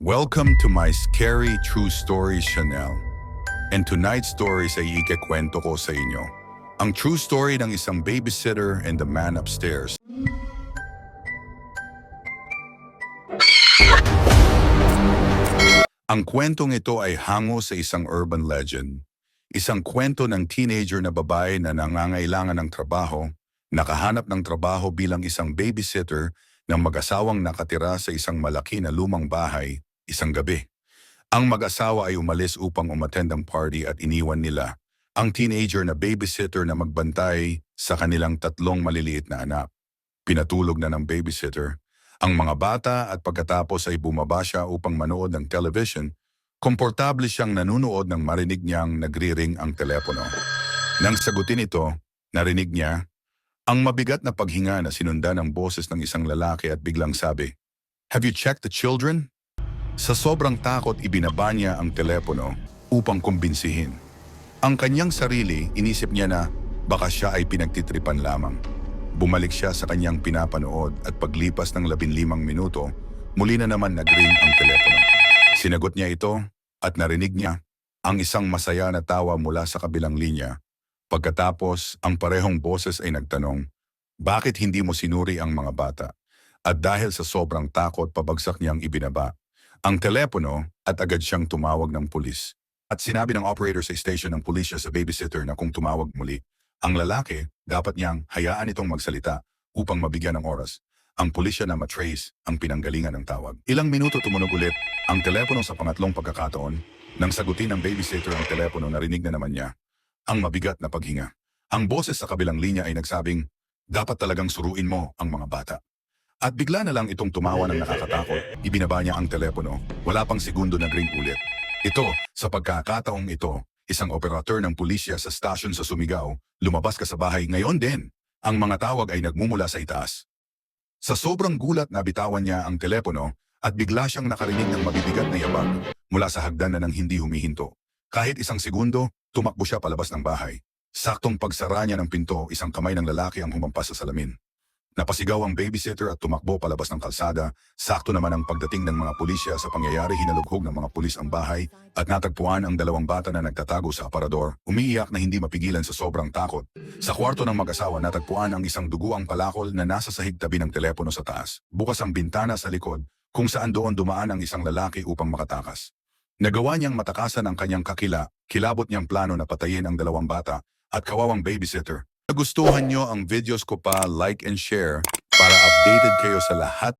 Welcome to my scary true stories channel. And tonight's stories ay ikakwento ko sa inyo. Ang true story ng isang babysitter and the man upstairs. Ang kwentong ito ay hango sa isang urban legend. Isang kwento ng teenager na babae na nangangailangan ng trabaho, nakahanap ng trabaho bilang isang babysitter ng mag-asawang nakatira sa isang malaki na lumang bahay isang gabi. Ang mag-asawa ay umalis upang umattend ang party at iniwan nila ang teenager na babysitter na magbantay sa kanilang tatlong maliliit na anak. Pinatulog na ng babysitter ang mga bata at pagkatapos ay bumaba siya upang manood ng television. Komportable siyang nanunood nang marinig niyang nagri-ring ang telepono. Nang sagutin ito, narinig niya ang mabigat na paghinga na sinundan ng boses ng isang lalaki at biglang sabi, "Have you checked the children?" Sa sobrang takot, ibinaba niya ang telepono upang kumbinsihin. Ang kanyang sarili, inisip niya na baka siya ay pinagtitripan lamang. Bumalik siya sa kanyang pinapanood at paglipas ng 15 minuto, muli na naman nag-ring ang telepono. Sinagot niya ito at narinig niya ang isang masaya na tawa mula sa kabilang linya. Pagkatapos, ang parehong boses ay nagtanong, "Bakit hindi mo sinuri ang mga bata?" At dahil sa sobrang takot, pabagsak niyang ibinaba ang telepono at agad siyang tumawag ng pulis. At sinabi ng operator sa station ng pulisya sa babysitter na kung tumawag muli, ang lalaki dapat niyang hayaan itong magsalita upang mabigyan ng oras. Ang pulisya na matrace ang pinanggalingan ng tawag. Ilang minuto tumunog ulit ang telepono sa pangatlong pagkakataon. Nang sagutin ng babysitter ang telepono, narinig na naman niya ang mabigat na paghinga. Ang boses sa kabilang linya ay nagsabing, "Dapat talagang suruin mo ang mga bata." At bigla na lang itong tumawa ng nakakatakot. Ibinaba niya ang telepono. Wala pang segundo nag-ring ulit. Ito, sa pagkakataong ito, isang operator ng pulisya sa stasyon sa Sumigaw, "Lumabas ka sa bahay ngayon din." Ang mga tawag ay nagmumula sa itaas. Sa sobrang gulat, nabitawan niya ang telepono at bigla siyang nakarinig ng mabibigat na yabag mula sa hagdan na nang hindi humihinto. Kahit isang segundo, tumakbo siya palabas ng bahay. Saktong pagsara niya ng pinto, isang kamay ng lalaki ang humampas sa salamin. Napasigaw ang babysitter at tumakbo palabas ng kalsada. Sakto naman ang pagdating ng mga pulisya sa pangyayari, hinalughog ng mga pulis ang bahay at natagpuan ang dalawang bata na nagtatago sa aparador, umiiyak na hindi mapigilan sa sobrang takot. Sa kwarto ng mag-asawa, natagpuan ang isang duguang palakol na nasa sahig tabi ng telepono sa taas. Bukas ang bintana sa likod kung saan doon dumaan ang isang lalaki upang makatakas. Nagawa niyang matakasan ang kanyang kakila, kilabot niyang plano na patayin ang dalawang bata at kawawang babysitter. Nagustuhan niyo ang videos ko pa, like and share para updated kayo sa lahat